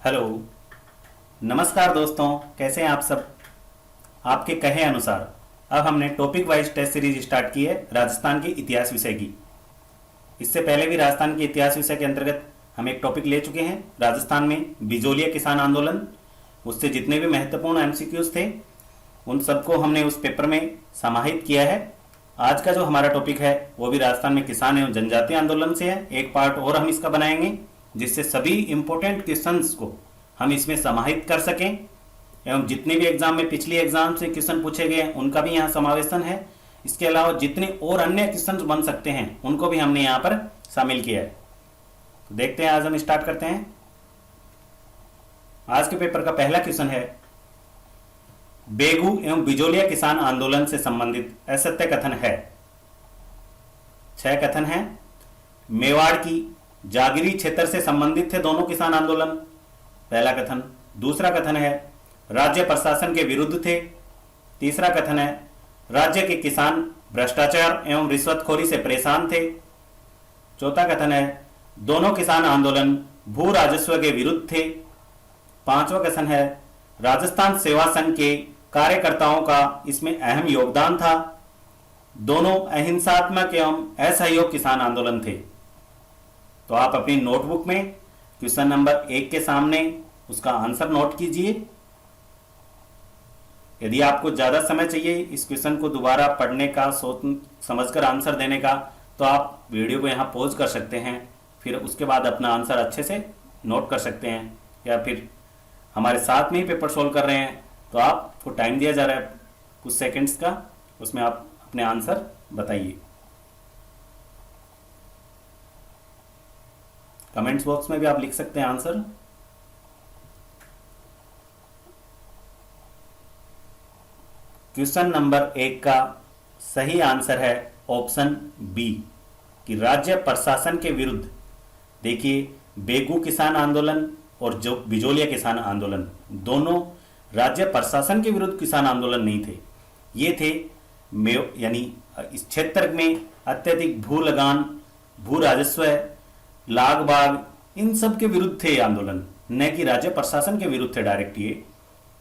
Hello. नमस्कार दोस्तों, कैसे हैं आप सब। आपके कहे अनुसार अब हमने topic wise test series start की है राजस्थान के इतिहास विषय की। इससे पहले भी राजस्थान के इतिहास विषय के अंतर्गत हम एक टॉपिक ले चुके हैं राजस्थान में बिजोलिया किसान आंदोलन। उससे जितने भी महत्वपूर्ण एमसीक्यूज थे उन सबको हमने उस पेपर में समाहित किया है। आज का जो हमारा टॉपिक है वो भी राजस्थान में किसान एवं जनजाति आंदोलन से है। एक पार्ट और हम इसका बनाएंगे जिससे सभी इंपॉर्टेंट क्वेश्चंस को हम इसमें समाहित कर सकें एवं जितने भी एग्जाम में पिछली एग्जाम से क्वेश्चन पूछे गए उनका भी यहाँ समावेशन है। इसके अलावा जितने और अन्य क्वेश्चन बन सकते हैं उनको भी हमने यहाँ पर शामिल किया है। तो देखते हैं, आज हम स्टार्ट करते हैं। आज के पेपर का पहला क्वेश्चन है, बेगू एवं बिजोलिया किसान आंदोलन से संबंधित असत्य कथन है। 6 कथन है। मेवाड़ की जागीरी क्षेत्र से संबंधित थे दोनों किसान आंदोलन, पहला कथन। दूसरा कथन है, राज्य प्रशासन के विरुद्ध थे। तीसरा कथन है, राज्य के किसान भ्रष्टाचार एवं रिश्वतखोरी से परेशान थे। चौथा कथन है, दोनों किसान आंदोलन भू राजस्व के विरुद्ध थे। पांचवा कथन है, राजस्थान सेवा संघ के कार्यकर्ताओं का इसमें अहम योगदान था। दोनों अहिंसात्मक एवं असहयोग किसान आंदोलन थे। तो आप अपनी नोटबुक में क्वेश्चन नंबर 1 के सामने उसका आंसर नोट कीजिए। यदि आपको ज्यादा समय चाहिए इस क्वेश्चन को दोबारा पढ़ने का, सोच समझकर आंसर देने का, तो आप वीडियो को यहां पॉज कर सकते हैं, फिर उसके बाद अपना आंसर अच्छे से नोट कर सकते हैं। या फिर हमारे साथ में ही पेपर सोल्व कर रहे हैं तो आपको टाइम दिया जा रहा है कुछ सेकंड्स का, उसमें आप अपने आंसर बताइए। कमेंट्स बॉक्स में भी आप लिख सकते हैं आंसर। क्वेश्चन नंबर 1 का सही आंसर है ऑप्शन बी कि राज्य प्रशासन के विरुद्ध। देखिए, बेगू किसान आंदोलन और जो बिजोलिया किसान आंदोलन दोनों राज्य प्रशासन के विरुद्ध किसान आंदोलन नहीं थे। ये थे यानी इस क्षेत्र में अत्यधिक भू लगान, भू राजस्व, लाग बाग, इन सब के विरुद्ध थे आंदोलन, न कि राज्य प्रशासन के विरुद्ध थे डायरेक्ट ये।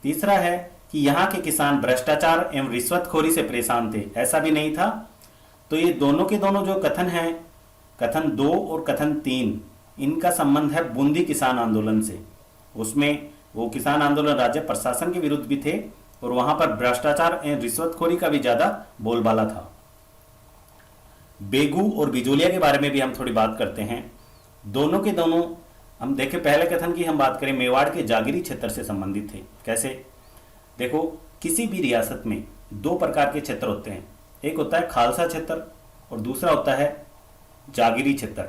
तीसरा है कि यहाँ के किसान भ्रष्टाचार एवं रिश्वतखोरी से परेशान थे, ऐसा भी नहीं था। तो ये दोनों के दोनों जो कथन हैं, कथन 2 और कथन 3, इनका संबंध है बूंदी किसान आंदोलन से। उसमें वो किसान आंदोलन राज्य प्रशासन के विरुद्ध भी थे और वहां पर भ्रष्टाचार एवं रिश्वतखोरी का भी ज्यादा बोलबाला था। बेगू और बिजोलिया के बारे में भी हम थोड़ी बात करते हैं। दोनों के दोनों हम देखें, पहले कथन की हम बात करें, मेवाड़ के जागीरी क्षेत्र से संबंधित थे। कैसे? देखो, किसी भी रियासत में 2 प्रकार के क्षेत्र होते हैं। एक होता है खालसा क्षेत्र और दूसरा होता है जागीरी क्षेत्र।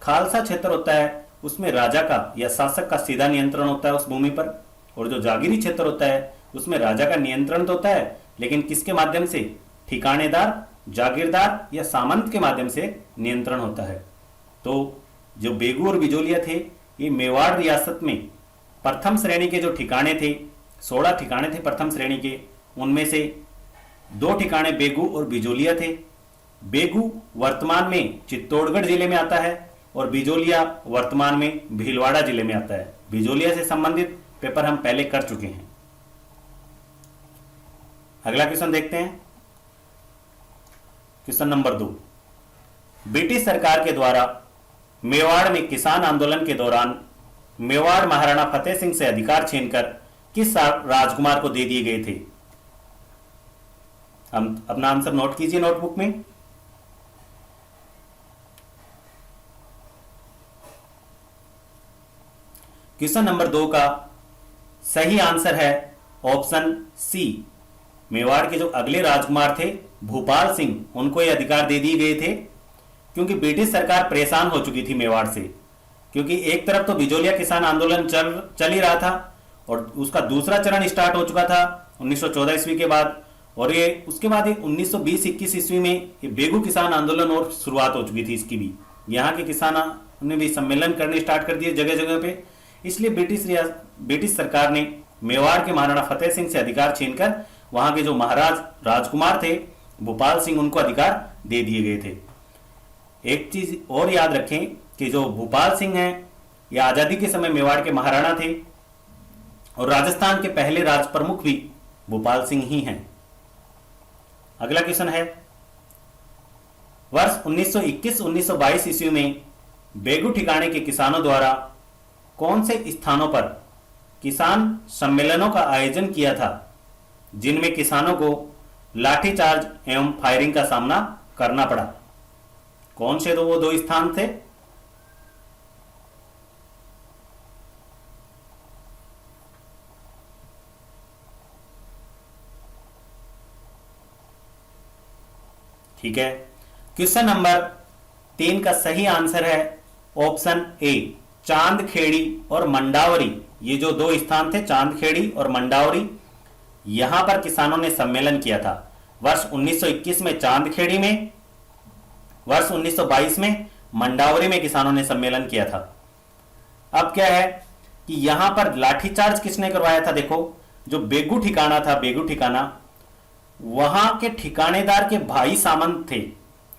खालसा क्षेत्र होता है उसमें राजा का या शासक का सीधा नियंत्रण होता है उस भूमि पर, और जो जागीरी क्षेत्र होता है उसमें राजा का नियंत्रण तो होता है लेकिन किसके माध्यम से? ठिकानेदार, जागीरदार या सामंत के माध्यम से नियंत्रण होता है। तो जो बेगू और बिजोलिया थे, ये मेवाड़ रियासत में प्रथम श्रेणी के जो ठिकाने थे, 16 ठिकाने थे प्रथम श्रेणी के, उनमें से 2 ठिकाने बेगू और बिजोलिया थे। बेगू वर्तमान में चित्तौड़गढ़ जिले में आता है और बिजोलिया वर्तमान में भीलवाड़ा जिले में आता है। बिजोलिया से संबंधित पेपर हम पहले कर चुके हैं। अगला क्वेश्चन देखते हैं, क्वेश्चन नंबर 2। ब्रिटिश सरकार के द्वारा मेवाड़ में किसान आंदोलन के दौरान मेवाड़ महाराणा फतेह सिंह से अधिकार छीनकर किस राजकुमार को दे दिए गए थे? हम अपना आंसर नोट कीजिए नोटबुक में। क्वेश्चन नंबर 2 का सही आंसर है ऑप्शन सी। मेवाड़ के जो अगले राजकुमार थे भूपाल सिंह, उनको ये अधिकार दे दिए गए थे क्योंकि ब्रिटिश सरकार परेशान हो चुकी थी मेवाड़ से। क्योंकि एक तरफ तो बिजोलिया किसान आंदोलन चल ही रहा था और उसका दूसरा चरण स्टार्ट हो चुका था 1914 ईस्वी के बाद, और ये उसके बाद 1920-21 ईस्वी में ये बेगू किसान आंदोलन और शुरुआत हो चुकी थी इसकी भी। यहाँ के किसानों ने भी सम्मेलन करने स्टार्ट कर दिए जगह जगह पे। इसलिए ब्रिटिश सरकार ने मेवाड़ के महाराणा फतेह सिंह से अधिकार छीनकर वहां के जो महाराज राजकुमार थे भूपाल सिंह, उनको अधिकार दे दिए गए थे। एक चीज और याद रखें कि जो भूपाल सिंह हैं ये आजादी के समय मेवाड़ के महाराणा थे और राजस्थान के पहले राज प्रमुख भी भूपाल सिंह ही हैं। अगला क्वेश्चन है, वर्ष 1921-1922 ईस्वी में बेगू ठिकाने के किसानों द्वारा कौन से स्थानों पर किसान सम्मेलनों का आयोजन किया था जिनमें किसानों को लाठीचार्ज एवं फायरिंग का सामना करना पड़ा? कौन से वो दो स्थान थे? ठीक है, क्वेश्चन नंबर 3 का सही आंसर है ऑप्शन ए, चांदखेड़ी और मंडावरी। ये जो दो स्थान थे, चांदखेड़ी और मंडावरी, यहां पर किसानों ने सम्मेलन किया था। वर्ष 1921 में चांदखेड़ी में, वर्ष 1922 में मंडावरी में किसानों ने सम्मेलन किया था। अब क्या है कि यहां पर लाठीचार्ज किसने करवाया था? देखो, जो बेगू ठिकाना था, बेगू ठिकाना, वहां के ठिकानेदार के भाई सामंत थे,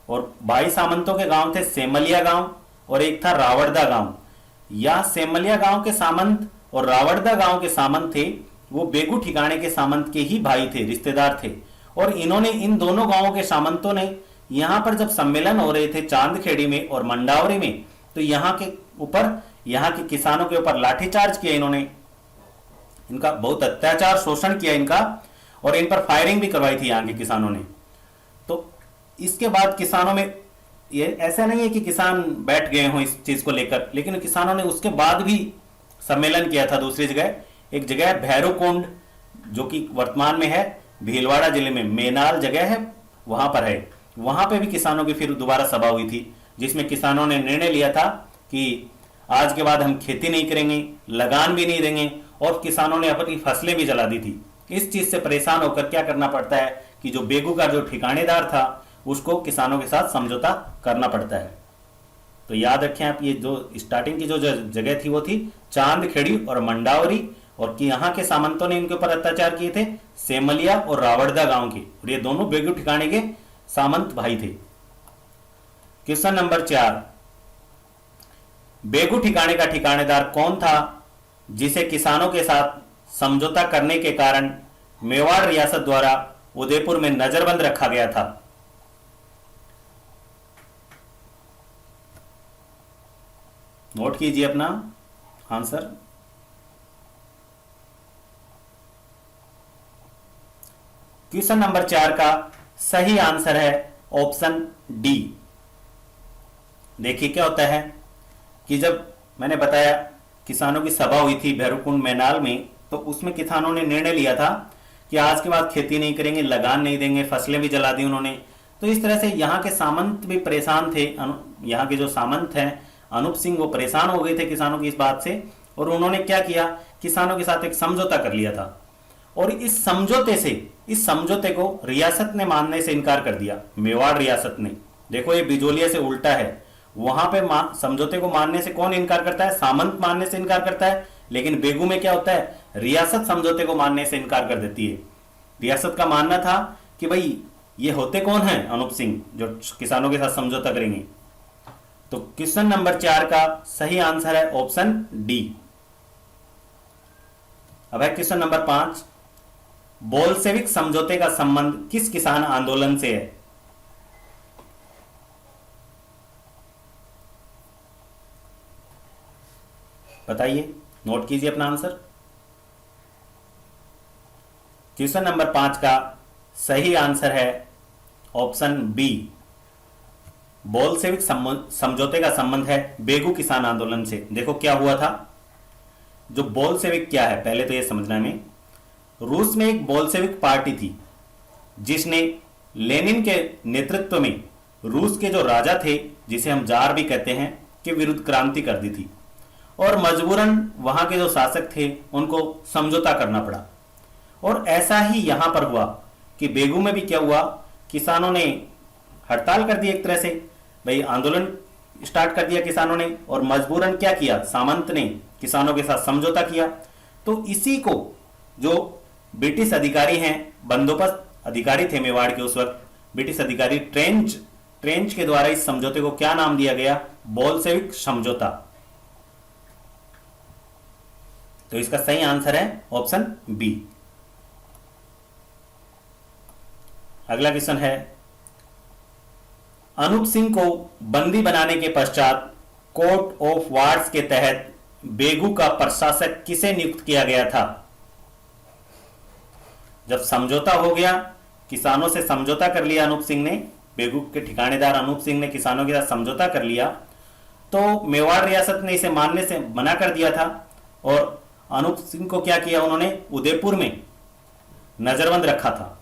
और भाई सामंतों के गांव थे सेमलिया गांव और एक था रावड़दा गांव। या सेमलिया गांव के सामंत और रावड़दा गांव के सामंत थे, वो बेगू ठिकाने के सामंत के ही भाई थे, रिश्तेदार थे। और इन्होंने, इन दोनों गांवों के सामंतों ने यहां पर जब सम्मेलन हो रहे थे चांदखेड़ी में और मंडावरी में, तो यहां के ऊपर, यहां के किसानों के ऊपर लाठीचार्ज किया इन्होंने, इनका बहुत अत्याचार, शोषण किया इनका, और इन पर फायरिंग भी करवाई थी यहाँ के किसानों ने। तो इसके बाद किसानों में, ये ऐसा नहीं है कि किसान बैठ गए हों इस चीज को लेकर, लेकिन किसानों ने उसके बाद भी सम्मेलन किया था दूसरी जगह। एक जगह है भैरवकुंड, जो कि वर्तमान में है भीलवाड़ा जिले में, मेनाल जगह है, वहां पर है। वहां पे भी किसानों की फिर दोबारा सभा हुई थी, जिसमें किसानों ने निर्णय लिया था कि आज के बाद हम खेती नहीं करेंगे, लगान भी नहीं देंगे, और किसानों ने अपनी फसलें भी जला दी थी। इस चीज से परेशान होकर क्या करना पड़ता है कि जो बेगू का जो ठिकानेदार था, उसको किसानों के साथ समझौता करना पड़ता है। तो याद रखें आप, ये जो स्टार्टिंग की जो जगह थी वो थी चांदखेड़ी और मंडावरी, और कि यहाँ के सामंतों ने इनके ऊपर अत्याचार किए थे सेमलिया और रावड़दा गांव के, और ये दोनों बेगू ठिकाने के सामंत भाई थे। क्वेश्चन नंबर 4, बेगू ठिकाने का ठिकानेदार कौन था जिसे किसानों के साथ समझौता करने के कारण मेवाड़ रियासत द्वारा उदयपुर में नजरबंद रखा गया था? नोट कीजिए अपना आंसर। क्वेश्चन नंबर 4 का सही आंसर है ऑप्शन डी। देखिए क्या होता है कि जब मैंने बताया किसानों की सभा हुई थी भैरवकुंड मेनाल में, तो उसमें किसानों ने निर्णय लिया था कि आज के बाद खेती नहीं करेंगे, लगान नहीं देंगे, फसलें भी जला दी उन्होंने। तो इस तरह से यहाँ के सामंत भी परेशान थे, यहाँ के जो सामंत हैं अनूप सिंह, वो परेशान हो गए थे किसानों की इस बात से, और उन्होंने क्या किया, किसानों के साथ एक समझौता कर लिया था। और इस समझौते को रियासत ने मानने से इनकार कर दिया, मेवाड़ रियासत ने। देखो ये बिजोलिया से उल्टा है, वहां पे समझौते को मानने से कौन इनकार करता है? सामंत मानने से इनकार करता है। लेकिन बेगू में क्या होता है, रियासत समझौते को मानने से इनकार कर देती है। रियासत का मानना था कि भाई ये होते कौन है, अनूप सिंह, जो किसानों के साथ समझौता करेंगे। तो क्वेश्चन नंबर 4 का सही आंसर है ऑप्शन डी। अब है क्वेश्चन नंबर 5, बोल्शेविक समझौते का संबंध किस किसान आंदोलन से है? बताइए, नोट कीजिए अपना आंसर। क्वेश्चन नंबर 5 का सही आंसर है ऑप्शन बी, बोल्शेविक समझौते का संबंध है बेगू किसान आंदोलन से। देखो क्या हुआ था, जो बोल्शेविक क्या है पहले तो ये समझना में। रूस में एक बोल्शेविक पार्टी थी जिसने लेनिन के नेतृत्व में रूस के जो राजा थे, जिसे हम जार भी कहते हैं, के विरुद्ध क्रांति कर दी थी, और मजबूरन वहां के जो शासक थे उनको समझौता करना पड़ा। और ऐसा ही यहां पर हुआ कि बेगू में भी क्या हुआ, किसानों ने हड़ताल कर दी, एक तरह से भाई आंदोलन स्टार्ट कर दिया किसानों ने, और मजबूरन क्या किया, सामंत ने किसानों के साथ समझौता किया। तो इसी को जो ब्रिटिश अधिकारी हैं, बंदोबस्त अधिकारी थे मेवाड़ के उस वक्त, ब्रिटिश अधिकारी ट्रेंच के द्वारा इस समझौते को क्या नाम दिया गया, बोल्शेविक समझौता। तो इसका सही आंसर है ऑप्शन बी। अगला क्वेश्चन है, अनूप सिंह को बंदी बनाने के पश्चात कोर्ट ऑफ वार्ड्स के तहत बेगू का प्रशासक किसे नियुक्त किया गया था? जब समझौता हो गया, किसानों से समझौता कर लिया अनूप सिंह ने, बेगू के ठिकानेदार अनूप सिंह ने किसानों के साथ समझौता कर लिया, तो मेवाड़ रियासत ने इसे मानने से मना कर दिया था और अनूप सिंह को क्या किया, उन्होंने उदयपुर में नजरबंद रखा था।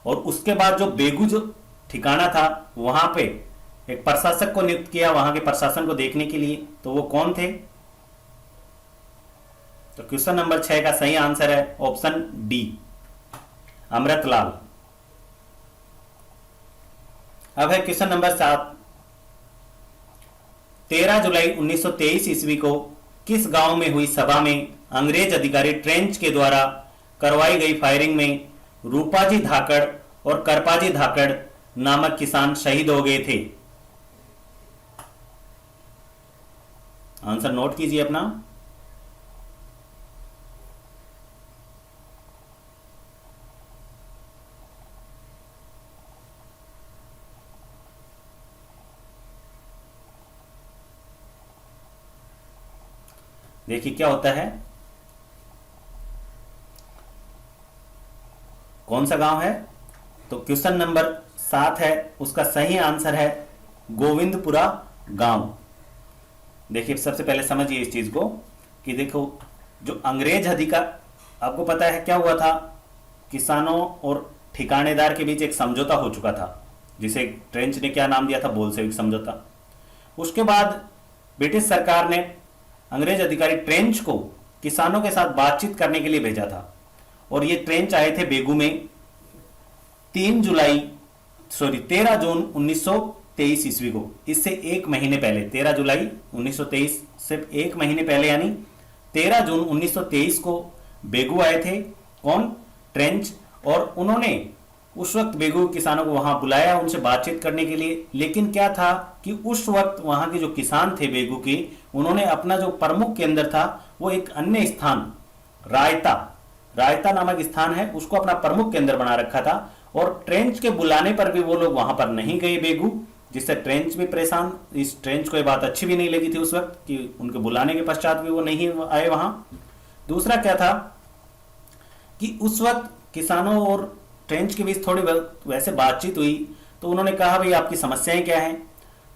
और उसके बाद जो बेगू जो ठिकाना था वहां पे एक प्रशासक को नियुक्त किया वहां के प्रशासन को देखने के लिए, तो वो कौन थे? तो क्वेश्चन नंबर 6 का सही आंसर है ऑप्शन डी, अमृतलाल। अब है क्वेश्चन नंबर 7, 13 जुलाई 1923 ईस्वी को किस गांव में हुई सभा में अंग्रेज अधिकारी ट्रेंच के द्वारा करवाई गई फायरिंग में रूपाजी धाकड़ और करपाजी धाकड़ नामक किसान शहीद हो गए थे? आंसर नोट कीजिए अपना। देखिए क्या होता है, कौन सा गांव है? तो क्वेश्चन नंबर 7 है, उसका सही आंसर है गोविंदपुरा गांव। देखिए सबसे पहले समझिए इस चीज को कि देखो, जो अंग्रेज अधिकार, आपको पता है क्या हुआ था, किसानों और ठिकानेदार के बीच एक समझौता हो चुका था जिसे ट्रेंच ने क्या नाम दिया था, बोल्शेविक समझौता। उसके बाद ब्रिटिश सरकार ने अंग्रेज अधिकारी ट्रेंच को किसानों के साथ बातचीत करने के लिए भेजा था और ये ट्रेंच आए थे बेगू में 13 जून 1923 ईस्वी को। इससे एक महीने पहले, 13 जुलाई 1923 से एक महीने पहले यानी 13 जून 1923 को बेगू आए थे कौन? ट्रेंच। और उन्होंने उस वक्त बेगू किसानों को वहां बुलाया उनसे बातचीत करने के लिए। लेकिन क्या था कि उस वक्त वहां के जो किसान थे बेगू के, उन्होंने अपना जो प्रमुख केंद्र था वो एक अन्य स्थान रायता नामक स्थान है, उसको अपना प्रमुख केंद्र बना रखा था। और ट्रेंच के बुलाने पर भी वो लोग वहां पर नहीं गए बेगू, जिससे ट्रेंच भी परेशान, इस ट्रेंच को ये बात अच्छी भी नहीं लगी थी उस वक्त कि उनके बुलाने के पश्चात भी वो नहीं आए वहां। दूसरा क्या था कि उस वक्त किसानों और ट्रेंच के बीच थोड़ी वैसे बातचीत हुई, तो उन्होंने कहा भाई आपकी समस्याएं क्या हैं?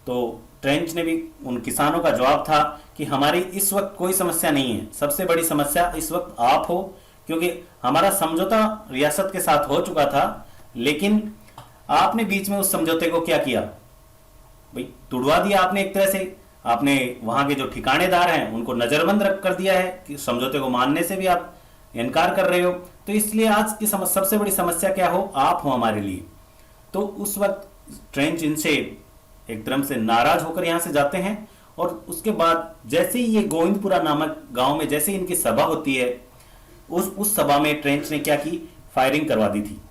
तो ट्रेंच ने भी उन किसानों का जवाब था कि हमारी इस वक्त कोई समस्या नहीं है, सबसे बड़ी समस्या इस वक्त आप हो, क्योंकि हमारा समझौता रियासत के साथ हो चुका था, लेकिन आपने बीच में उस समझौते को क्या किया भाई, तोड़वा दिया आपने। एक तरह से आपने वहां के जो ठिकानेदार हैं उनको नजरबंद रख कर दिया है कि समझौते को मानने से भी आप इनकार कर रहे हो। तो इसलिए आज की सबसे बड़ी समस्या क्या हो, आप हो हमारे लिए। तो उस वक्त ट्रेंच इनसे एकदम से नाराज होकर यहां से जाते हैं और उसके बाद जैसे ही ये गोविंदपुरा नामक गांव में जैसे ही इनकी सभा होती है, उस सभा में ट्रेंच ने क्या की, फायरिंग करवा दी थी।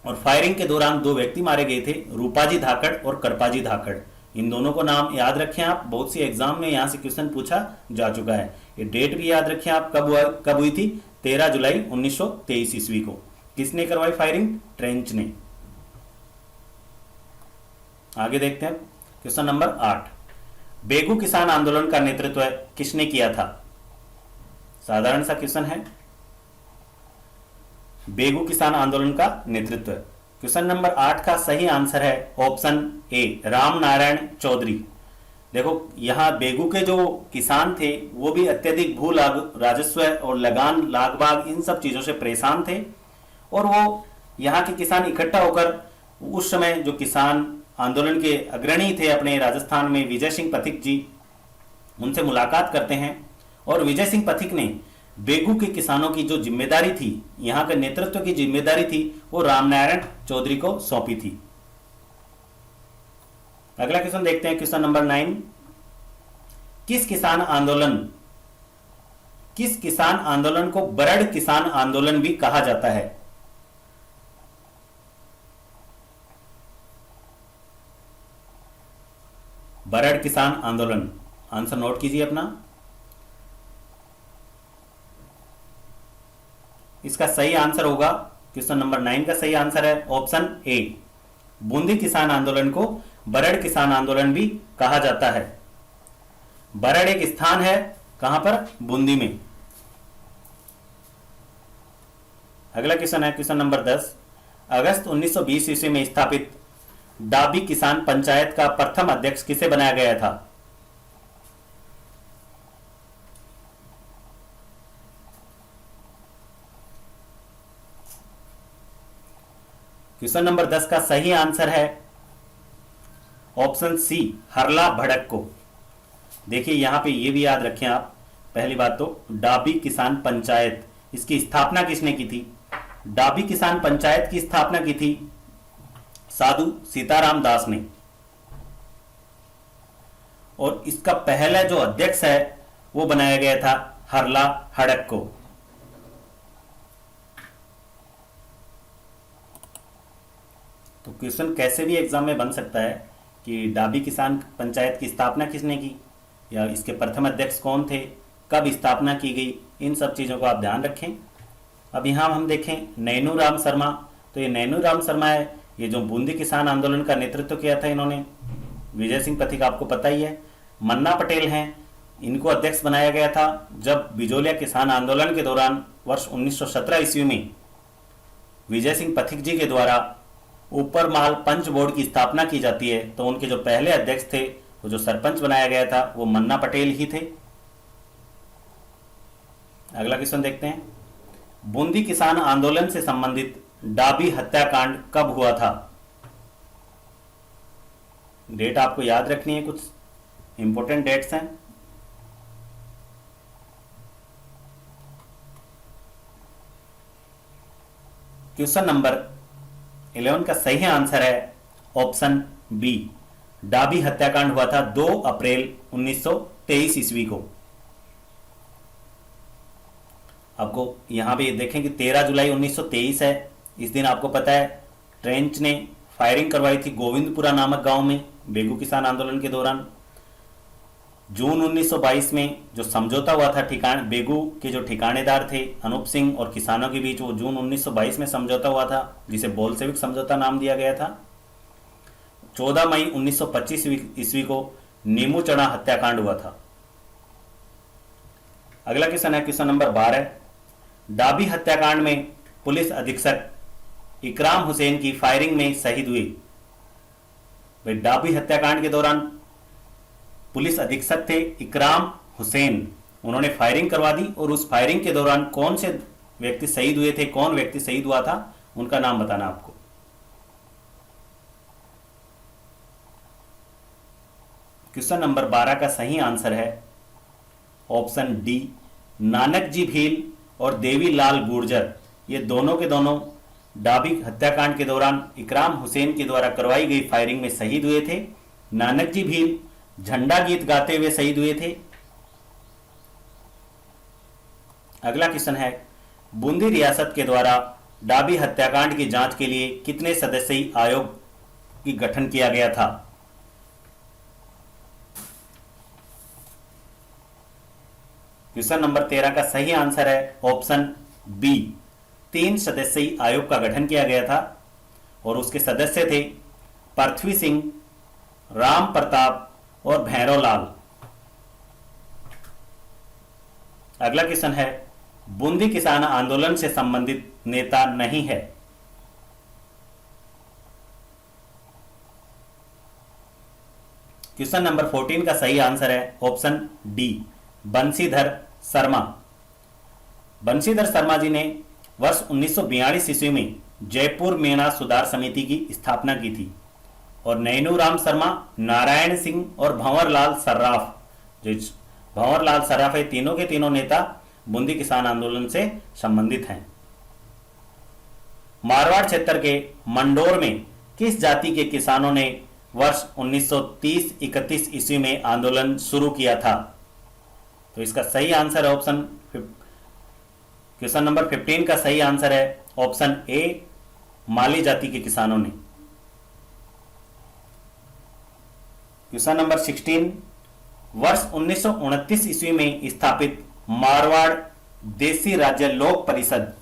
और फायरिंग के दौरान 2 व्यक्ति मारे गए थे, रूपाजी धाकड़ और करपाजी धाकड़। इन दोनों को नाम याद रखें आप, बहुत सी एग्जाम में यहां से क्वेश्चन पूछा जा चुका है। ये डेट भी याद रखें आप, कब हुई थी? 13 जुलाई 1923 ईस्वी को। किसने करवाई फायरिंग? ट्रेंच ने। आगे देखते हैं क्वेश्चन नंबर 8, बेगू किसान आंदोलन का नेतृत्व किसने किया था? साधारण सा क्वेश्चन है, बेगू किसान आंदोलन का नेतृत्व। क्वेश्चन नंबर 8 का सही आंसर है ऑप्शन ए, राम नारायण चौधरी। देखो यहां बेगू के जो किसान थे वो भी अत्यधिक भू राजस्व और लगान लागबाग इन सब चीजों से परेशान थे, और वो यहाँ के किसान इकट्ठा होकर उस समय जो किसान आंदोलन के अग्रणी थे अपने राजस्थान में, विजय सिंह पथिक जी, उनसे मुलाकात करते हैं। और विजय सिंह पथिक ने बेगू के किसानों की जो जिम्मेदारी थी, यहां के नेतृत्व की जिम्मेदारी थी, वो रामनारायण चौधरी को सौंपी थी। अगला क्वेश्चन देखते हैं, क्वेश्चन नंबर 9, किस किसान आंदोलन को बरड़ किसान आंदोलन भी कहा जाता है? बरड़ किसान आंदोलन आंसर नोट कीजिए अपना। इसका सही आंसर होगा, क्वेश्चन नंबर 9 का सही आंसर है ऑप्शन ए। बूंदी किसान आंदोलन को बरड़ किसान आंदोलन भी कहा जाता है। बरड़ एक स्थान है, कहां पर? बूंदी में। अगला क्वेश्चन है क्वेश्चन नंबर 10। अगस्त 1920 ईस्वी में स्थापित डाबी किसान पंचायत का प्रथम अध्यक्ष किसे बनाया गया था? क्वेश्चन नंबर 10 का सही आंसर है ऑप्शन सी, हरला भड़क को। देखिए यहां पे ये भी याद रखें आप, पहली बात तो डाबी किसान पंचायत, इसकी स्थापना किसने की थी? डाबी किसान पंचायत की स्थापना की थी साधु सीताराम दास ने, और इसका पहला जो अध्यक्ष है वो बनाया गया था हरला हड़क को। तो क्वेश्चन कैसे भी एग्जाम में बन सकता है कि डाबी किसान पंचायत की स्थापना किसने की, या इसके प्रथम अध्यक्ष कौन थे, कब स्थापना की गई, इन सब चीज़ों को आप ध्यान रखें। अब यहाँ हम देखें नैनू राम शर्मा, तो ये नैनू राम शर्मा है, ये जो बूंदी किसान आंदोलन का नेतृत्व किया था इन्होंने। विजय सिंह पथिक आपको पता ही है। मन्ना पटेल हैं, इनको अध्यक्ष बनाया गया था जब बिजोलिया किसान आंदोलन के दौरान वर्ष 1917 ईस्वी में विजय सिंह पथिक जी के द्वारा ऊपर माल पंच बोर्ड की स्थापना की जाती है, तो उनके जो पहले अध्यक्ष थे, वो जो सरपंच बनाया गया था वो मन्ना पटेल ही थे। अगला क्वेश्चन देखते हैं, बूंदी किसान आंदोलन से संबंधित डाबी हत्याकांड कब हुआ था? डेट आपको याद रखनी है, कुछ इंपॉर्टेंट डेट्स हैं। क्वेश्चन नंबर 11 का सही आंसर है ऑप्शन बी, डाबी हत्याकांड हुआ था 2 अप्रैल 1923 ईस्वी को। आपको यहां पे देखें कि 13 जुलाई 1923 है। इस दिन आपको पता है ट्रेंच ने फायरिंग करवाई थी गोविंदपुरा नामक गांव में बेगू किसान आंदोलन के दौरान। जून 1922 में जो समझौता हुआ था ठिकान बेगू के जो ठिकानेदार थे अनूप सिंह और किसानों के बीच, वो जून 1922 में समझौता हुआ था, जिसे बोल्शेविक समझौता नाम दिया गया था। 14 मई 1925 ईस्वी को नीमू चढ़ा हत्याकांड हुआ था। अगला क्वेश्चन है क्वेश्चन नंबर 12। डाबी हत्याकांड में पुलिस अधीक्षक इकराम हुसैन की फायरिंग में शहीद हुए। भाई डाबी हत्याकांड के दौरान पुलिस अधीक्षक थे इकराम हुसैन, उन्होंने फायरिंग करवा दी, और उस फायरिंग के दौरान कौन से व्यक्ति शहीद हुए थे, कौन व्यक्ति शहीद हुआ था, उनका नाम बताना आपको। क्वेश्चन नंबर 12 का सही आंसर है ऑप्शन डी, नानक जी भील और देवी लाल गुर्जर। ये दोनों के दोनों डाबी हत्याकांड के दौरान इकराम हुसैन के द्वारा करवाई गई फायरिंग में शहीद हुए थे। नानक जी भील झंडा गीत गाते हुए शहीद हुए थे। अगला क्वेश्चन है, बूंदी रियासत के द्वारा डाबी हत्याकांड की जांच के लिए कितने सदस्यीय आयोग की गठन किया गया था? क्वेश्चन नंबर 13 का सही आंसर है ऑप्शन बी, 3 सदस्यीय आयोग का गठन किया गया था, और उसके सदस्य थे पृथ्वी सिंह, राम प्रताप और भैरव लाल। अगला क्वेश्चन है, बूंदी किसान आंदोलन से संबंधित नेता नहीं है। क्वेश्चन नंबर 14 का सही आंसर है ऑप्शन डी, बंशीधर शर्मा। बंशीधर शर्मा जी ने वर्ष 1942 ईस्वी में जयपुर मेना सुधार समिति की स्थापना की थी, और नैनू राम शर्मा, नारायण सिंह और भंवरलाल सर्राफ, जो भंवरलाल सर्राफ है, तीनों के तीनों नेता बूंदी किसान आंदोलन से संबंधित हैं। मारवाड़ क्षेत्र के मंडोर में किस जाति के किसानों ने वर्ष 1930-31 ईस्वी में आंदोलन शुरू किया था? तो इसका सही आंसर है ऑप्शन, क्वेश्चन नंबर 15 का सही आंसर है ऑप्शन ए, माली जाति के किसानों ने। क्वेश्चन नंबर 16, वर्ष 1929 ईस्वी में स्थापित मारवाड़ देसी राज्य लोक परिषद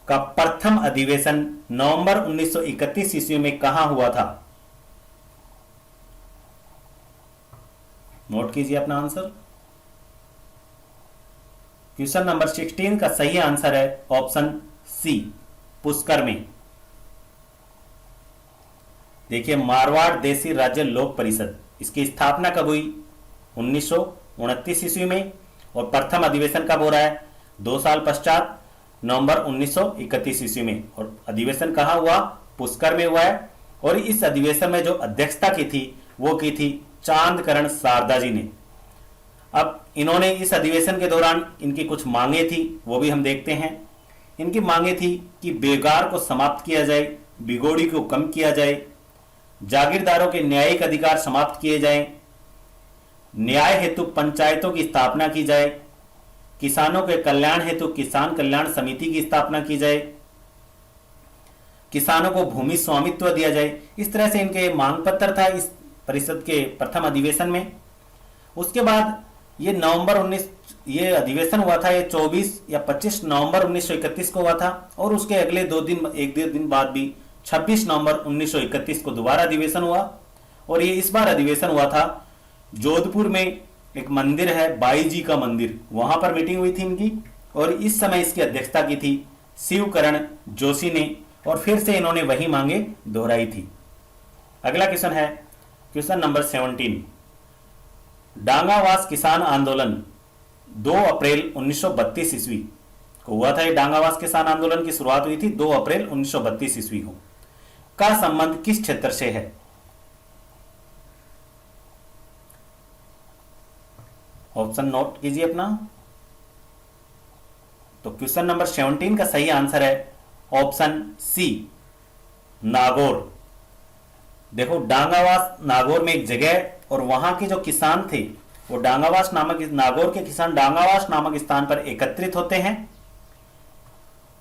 का प्रथम अधिवेशन नवंबर 1931 ईस्वी में कहां हुआ था? नोट कीजिए अपना आंसर। क्वेश्चन नंबर 16 का सही आंसर है ऑप्शन सी, पुष्कर में। देखिए, मारवाड़ देसी राज्य लोक परिषद, इसकी स्थापना कब हुई? 1929 ईस्वी में। और प्रथम अधिवेशन कब हो रहा है? 2 साल पश्चात, नवंबर 1931 ईस्वी में। और अधिवेशन कहां हुआ? पुष्कर में हुआ है। और इस अधिवेशन में जो अध्यक्षता की थी वो की थी चांदकरण शारदा जी ने। अब इन्होंने इस अधिवेशन के दौरान इनकी कुछ मांगे थी, वो भी हम देखते हैं। इनकी मांगे थी कि बेगार को समाप्त किया जाए, बिगोड़ी को कम किया जाए, जागीरदारों के न्यायिक अधिकार समाप्त किए जाएं, न्याय हेतु पंचायतों की स्थापना की जाए, किसानों के कल्याण हेतु किसान कल्याण समिति की स्थापना की जाए, किसानों को भूमि स्वामित्व दिया जाए। इस तरह से इनके मांग पत्र था इस परिषद के प्रथम अधिवेशन में। उसके बाद ये ये अधिवेशन हुआ था, ये 24 या 25 नवंबर 1931 को हुआ था। और उसके अगले एक दो दिन बाद भी 26 नवंबर 1931 को दोबारा अधिवेशन हुआ। और ये इस बार अधिवेशन हुआ था जोधपुर में, एक मंदिर है बाई जी का मंदिर, वहां पर मीटिंग हुई थी इनकी। और इस समय इसकी अध्यक्षता की थी शिवकरण जोशी ने। और फिर से इन्होंने वही मांगे दोहराई थी। अगला क्वेश्चन है क्वेश्चन नंबर 17। डांगावास किसान आंदोलन 2 अप्रैल 1932 ईस्वी को हुआ था। ये डांगावास किसान आंदोलन की शुरुआत हुई थी 2 अप्रैल 1932 ईस्वी को। का संबंध किस क्षेत्र से है? ऑप्शन नोट कीजिए अपना। तो क्वेश्चन नंबर 17 का सही आंसर है ऑप्शन सी, नागौर। देखो, डांगावास नागौर में एक जगह, और वहां के जो किसान थे वो डांगावास नामक, नागौर के किसान डांगावास नामक स्थान पर एकत्रित होते हैं।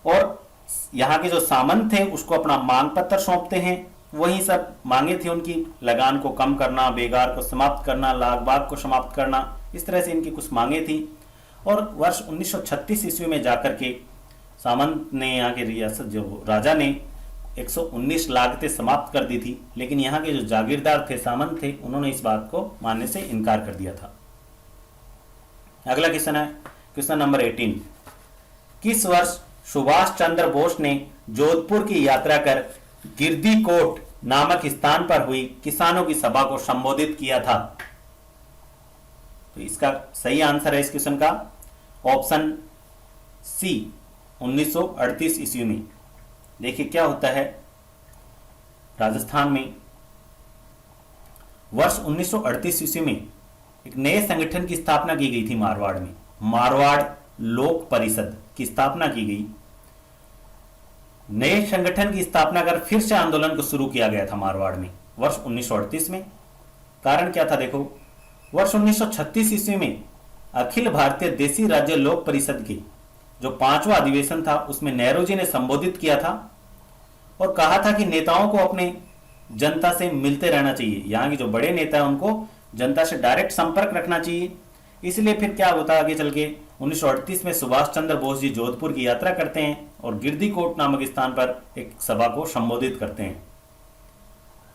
और यहाँ के जो सामंत थे उसको अपना मांग पत्र सौंपते हैं। वही सब मांगे थी उनकी, लगान को कम करना, बेगार को समाप्त करना, लाग बाग को समाप्त करना। इस तरह से इनकी कुछ मांगे थी। और वर्ष 1936 ईस्वी में जाकर के सामंत ने, यहाँ के रियासत जो राजा ने 119 लागतें समाप्त कर दी थी। लेकिन यहाँ के जो जागीरदार थे, सामंत थे, उन्होंने इस बात को मानने से इनकार कर दिया था। अगला क्वेश्चन है क्वेश्चन नंबर 18। किस वर्ष सुभाष चंद्र बोस ने जोधपुर की यात्रा कर गिरदी कोट नामक स्थान पर हुई किसानों की सभा को संबोधित किया था? तो इसका सही आंसर है इस क्वेश्चन का ऑप्शन सी, 1938 ईस्वी में। देखिए क्या होता है, राजस्थान में वर्ष 1938 ईस्वी में एक नए संगठन की स्थापना की गई थी मारवाड़ में। मारवाड़ लोक परिषद की स्थापना की गई। नए संगठन की स्थापना कर फिर से आंदोलन को शुरू किया गया था मारवाड़ में वर्ष 1938 में। कारण क्या था? देखो, वर्ष 1936 ईस्वी में अखिल भारतीय देसी राज्य लोक परिषद की जो 5वां अधिवेशन था उसमें नेहरू जी ने संबोधित किया था और कहा था कि नेताओं को अपने जनता से मिलते रहना चाहिए। यहाँ के जो बड़े नेता हैं उनको जनता से डायरेक्ट संपर्क रखना चाहिए। इसलिए फिर क्या होता है आगे चल के 1938 में सुभाष चंद्र बोस जी जोधपुर की यात्रा करते हैं और गिरदी कोट नामक स्थान पर एक सभा को संबोधित करते हैं।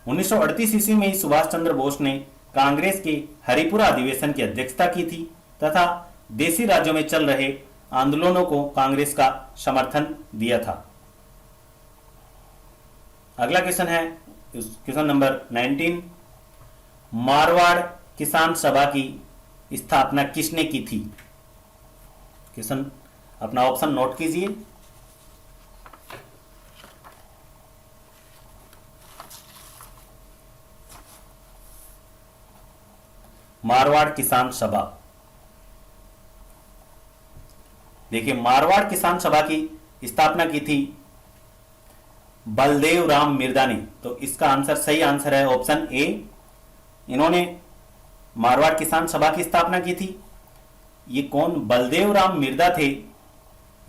1938 ईस्वी में ही सुभाष चंद्र बोस ने कांग्रेस के हरिपुरा अधिवेशन की अध्यक्षता की थी तथा देसी राज्यों में चल रहे आंदोलनों को कांग्रेस का समर्थन दिया था। अगला क्वेश्चन है क्वेश्चन नंबर 19। मारवाड़ किसान सभा की स्थापना किसने की थी? क्वेश्चन अपना ऑप्शन नोट कीजिए। मारवाड़ किसान सभा। देखिए, मारवाड़ किसान सभा की स्थापना की थी बलदेव राम मिर्दा ने। तो इसका आंसर सही आंसर है ऑप्शन ए। इन्होंने मारवाड़ किसान सभा की स्थापना की थी। ये कौन? बलदेव राम मिर्दा थे।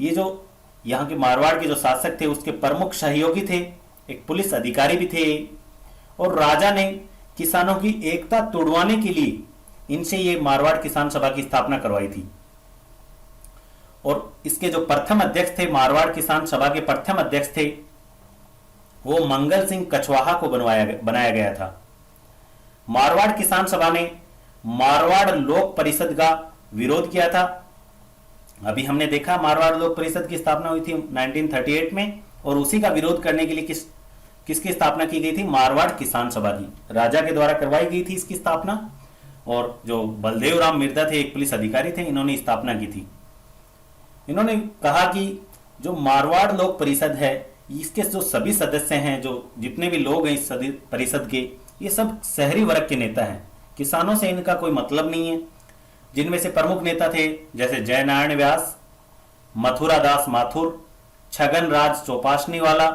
ये जो यहाँ के मारवाड़ के जो शासक थे उसके प्रमुख सहयोगी थे, एक पुलिस अधिकारी भी थे और राजा ने किसानों की एकता तोड़वाने के लिए इनसे ये मारवाड़ किसान सभा की स्थापना करवाई थी। और इसके जो प्रथम अध्यक्ष थे, मारवाड़ किसान सभा के प्रथम अध्यक्ष थे, वो मंगल सिंह कछवाहा को बनाया गया था। मारवाड़ किसान सभा ने मारवाड़ लोक परिषद का विरोध किया था। अभी हमने देखा मारवाड़ लोक परिषद की स्थापना हुई थी 1938 में, और उसी का विरोध करने के लिए किसकी स्थापना की गई थी? मारवाड़ किसान सभा की। राजा के द्वारा करवाई गई थी इसकी स्थापना, और जो बलदेव राम मिर्दा थे, एक पुलिस अधिकारी थे, इन्होंने स्थापना की थी। इन्होंने कहा कि जो मारवाड़ लोक परिषद है, इसके जो सभी सदस्य हैं, जो जितने भी लोग हैं इस परिषद के, ये सब शहरी वर्ग के नेता हैं। किसानों से इनका कोई मतलब नहीं है। जिनमें से प्रमुख नेता थे जैसे जयनारायण व्यास, मथुरा दास माथुर, छगन राज चौपासनी वाला,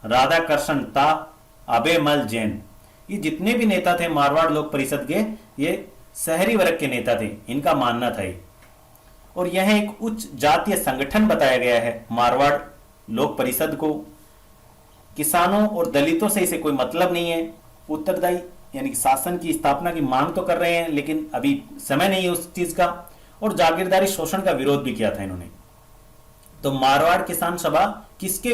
राधा कृष्ण ता, अबेमल जैन, ये जितने भी नेता थे मारवाड़ लोक परिषद के, ये शहरी वर्ग के नेता थे, इनका मानना था ये। और यह एक उच्च जातीय संगठन बताया गया है मारवाड़ लोक परिषद को। किसानों और दलितों से इसे कोई मतलब नहीं है। उत्तरदायी यानी कि शासन की स्थापना की मांग तो कर रहे हैं, लेकिन अभी समय नहीं है उस चीज का। और जागीरदारी शोषण का विरोध भी किया था इन्होंने। तो मारवाड़ किसान सभा किसके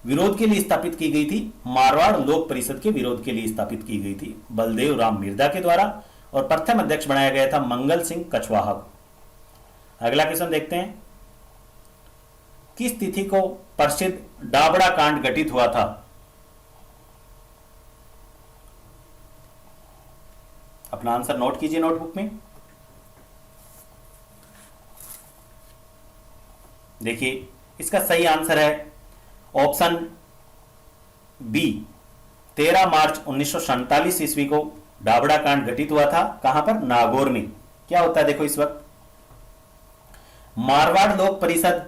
विरोध के लिए स्थापित की गई थी? मारवाड़ लोक परिषद के विरोध के लिए स्थापित की गई थी, बलदेव राम मिर्दा के द्वारा। और प्रथम अध्यक्ष बनाया गया था मंगल सिंह कछवाहा को। अगला क्वेश्चन देखते हैं, किस तिथि को प्रसिद्ध डाबड़ा कांड घटित हुआ था? अपना आंसर नोट कीजिए नोटबुक में। देखिए, इसका सही आंसर है ऑप्शन बी, 13 मार्च 1947 ईस्वी को डाबड़ा कांड घटित हुआ था। कहां पर? नागौर में। क्या होता है देखो, इस वक्त मारवाड़ लोक परिषद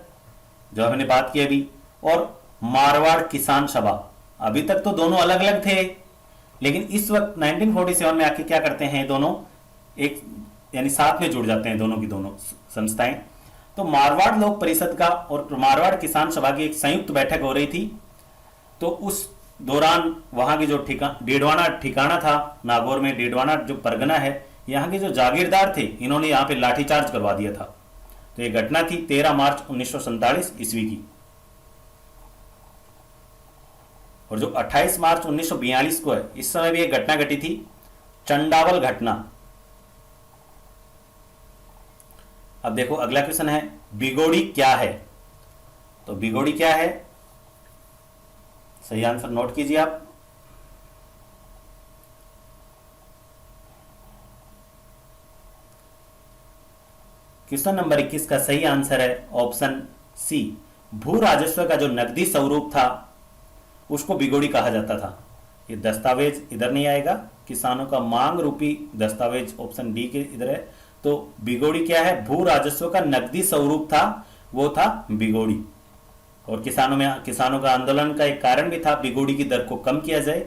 जो हमने बात की अभी, और मारवाड़ किसान सभा, अभी तक तो दोनों अलग अलग थे, लेकिन इस वक्त 1947 में आके क्या करते हैं, दोनों एक यानी साथ में जुड़ जाते हैं, दोनों की दोनों संस्थाएं। तो मारवाड़ लोक परिषद का और मारवाड़ किसान सभा की एक संयुक्त बैठक हो रही थी। तो उस दौरान वहां की जो डेडवाना ठिकाना था नागौर में, डेडवाना जो परगना है, यहाँ के जो जागीरदार थे, इन्होंने यहाँ पे लाठीचार्ज करवा दिया था। तो ये घटना थी 13 मार्च 1947 ईस्वी की। और जो 28 मार्च 1942 को है, इस समय भी एक घटना घटी थी, चंडावल घटना। अब देखो अगला क्वेश्चन है, बिगोड़ी क्या है? तो बिगोड़ी क्या है? सही आंसर नोट कीजिए आप। क्वेश्चन नंबर 21 का सही आंसर है ऑप्शन सी, भू राजस्व का जो नकदी स्वरूप था उसको बिगोड़ी कहा जाता था। ये दस्तावेज इधर नहीं आएगा, किसानों का मांग रूपी दस्तावेज ऑप्शन डी के इधर है। तो बिगोड़ी क्या है? भू राजस्व का नकदी स्वरूप था, वो था बिगोड़ी। और किसानों का आंदोलन का एक कारण भी था बिगोड़ी की दर को कम किया जाए,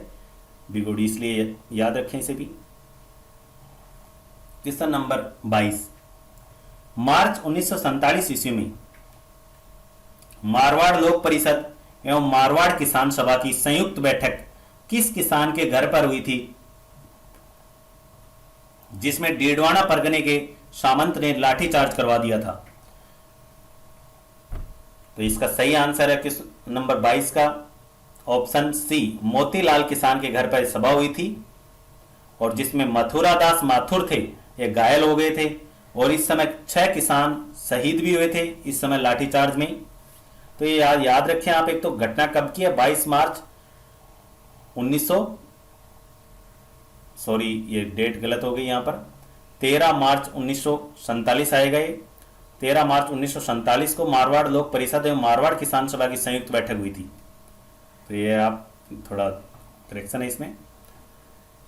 बिगोड़ी, इसलिए याद रखें इसे भी। क्वेश्चन नंबर 22, मार्च 1947 ईस्वी में मारवाड़ लोक परिषद एवं मारवाड़ किसान सभा की संयुक्त बैठक किस किसान के घर पर हुई थी, जिसमें डेडवाना परगने के सामंत ने लाठीचार्ज करवा दिया था? तो इसका सही आंसर है किस नंबर 22 का ऑप्शन सी, मोतीलाल किसान के घर पर सभा हुई थी, और जिसमें मथुरा दास माथुर थे, ये घायल हो गए थे, और इस समय 6 किसान शहीद भी हुए थे इस समय लाठीचार्ज में। तो ये याद रखें आप। एक तो घटना कब की है? 22 मार्च 1900, सॉरी ये डेट गलत हो गई यहां पर, 13 मार्च 1947 आएगा ये। 13 मार्च 1947 को मारवाड़ लोक परिषद एवं मारवाड़ किसान सभा की संयुक्त बैठक हुई थी। तो ये आप थोड़ा करेक्शन है इसमें।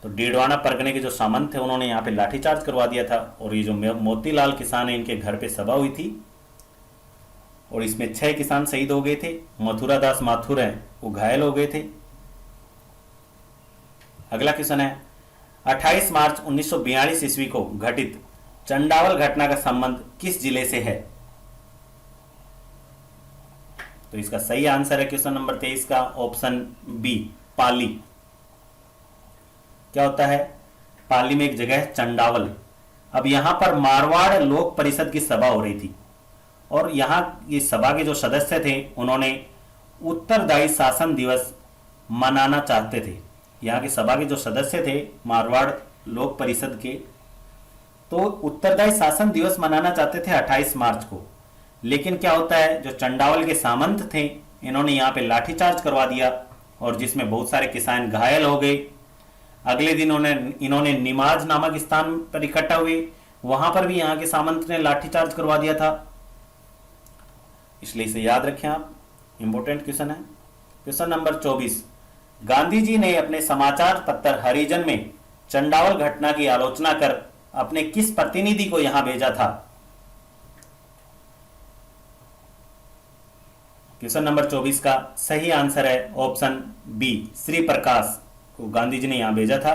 तो डेडवाना परगने के जो सामंत थे, उन्होंने यहाँ पे लाठीचार्ज करवा दिया था, और ये जो मोतीलाल किसान है, इनके घर पे सभा हुई थी, और इसमें 6 किसान शहीद हो गए थे। मथुरा दास माथुर हैं, वो घायल हो गए थे। अगला क्वेश्चन है, 28 मार्च 1942 ईस्वी को घटित चंडावल घटना का संबंध किस जिले से है? तो इसका सही आंसर है क्वेश्चन नंबर 23 का ऑप्शन बी, पाली। क्या होता है, पाली में एक जगह है चंडावल। अब यहां पर मारवाड़ लोक परिषद की सभा हो रही थी और यहाँ ये सभा के जो सदस्य थे उन्होंने उत्तरदायी शासन दिवस मनाना चाहते थे। यहाँ के सभा के जो सदस्य थे मारवाड़ लोक परिषद के, तो उत्तरदायी शासन दिवस मनाना चाहते थे 28 मार्च को। लेकिन क्या होता है, जो चंडावल के सामंत थे इन्होंने यहाँ पे लाठीचार्ज करवा दिया और जिसमें बहुत सारे किसान घायल हो गए। अगले दिन इन्होंने निमाज नामक स्थान पर इकट्ठा हुए, वहां पर भी यहाँ के सामंत ने लाठीचार्ज करवा दिया था। इसलिए इसे याद रखें आप, इंपॉर्टेंट क्वेश्चन है। क्वेश्चन नंबर 24, गांधी जी ने अपने समाचार पत्र हरिजन में चंडावल घटना की आलोचना कर अपने किस प्रतिनिधि को यहां भेजा था? क्वेश्चन नंबर 24 का सही आंसर है ऑप्शन बी, श्री प्रकाश को गांधी जी ने यहां भेजा था।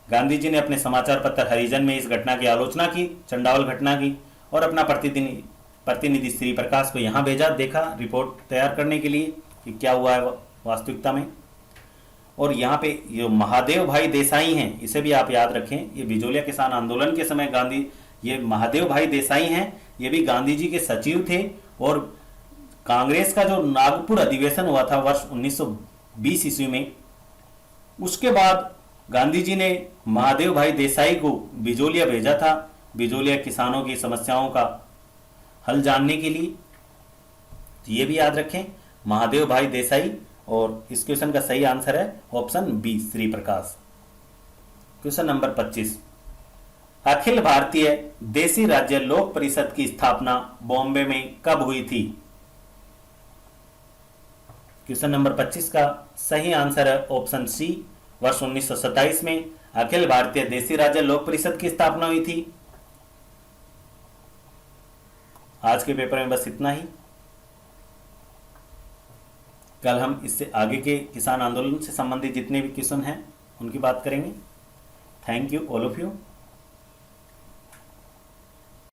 गांधी जी ने अपने समाचार पत्र हरिजन में इस घटना की आलोचना की, चंडावल घटना की, और अपना प्रतिनिधि श्री प्रकाश को यहां भेजा, देखा रिपोर्ट तैयार करने के लिए कि क्या हुआ है वास्तविकता में। और यहाँ पे ये महादेव भाई देसाई हैं, इसे भी आप याद रखें, ये बिजोलिया किसान आंदोलन के समय ये महादेव भाई देसाई हैं, ये भी गांधी जी के सचिव थे। और कांग्रेस का जो नागपुर अधिवेशन हुआ था वर्ष 1920 ईस्वी में, उसके बाद गांधी जी ने महादेव भाई देसाई को बिजोलिया भेजा था, बिजोलिया किसानों की समस्याओं का हल जानने के लिए। तो ये भी याद रखें, महादेव भाई देसाई, और इस क्वेश्चन का सही आंसर है option B, Shri Prakash. Question number 25, Akhil Bharatiya देसी राज्य लोक परिषद की स्थापना बॉम्बे में कब हुई थी? क्वेश्चन नंबर 25 का सही आंसर है ऑप्शन सी, वर्ष 1927 में अखिल भारतीय देसी राज्य लोक परिषद की स्थापना हुई थी। आज के पेपर में बस इतना ही। कल हम इससे आगे के किसान आंदोलन से संबंधित जितने भी क्वेश्चन हैं उनकी बात करेंगे। Thank you all of you.